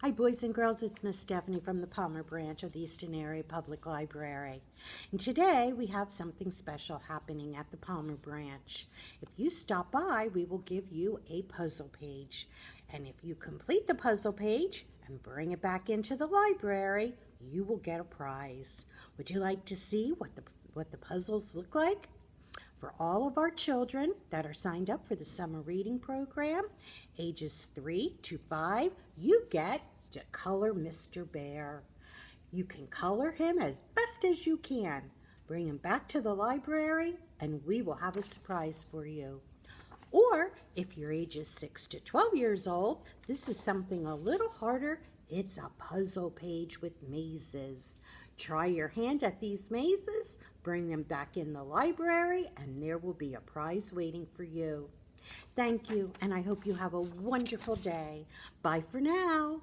Hi, boys and girls. It's Miss Stephanie from the Palmer branch of the Easton Area Public Library. And today we have something special happening at the Palmer branch. If you stop by, we will give you a puzzle page. And if you complete the puzzle page and bring it back into the library, you will get a prize. Would you like to see what the puzzles look like? For all of our children that are signed up for the summer reading program, ages 3 to 5, you get to color Mr. Bear. You can color him as best as you can. Bring him back to the library and we will have a surprise for you. Or if you're ages 6 to 12 years old, this is something a little harder. It's a puzzle page with mazes. Try your hand at these mazes, bring them back in the library, and there will be a prize waiting for you. Thank you, and I hope you have a wonderful day. Bye for now.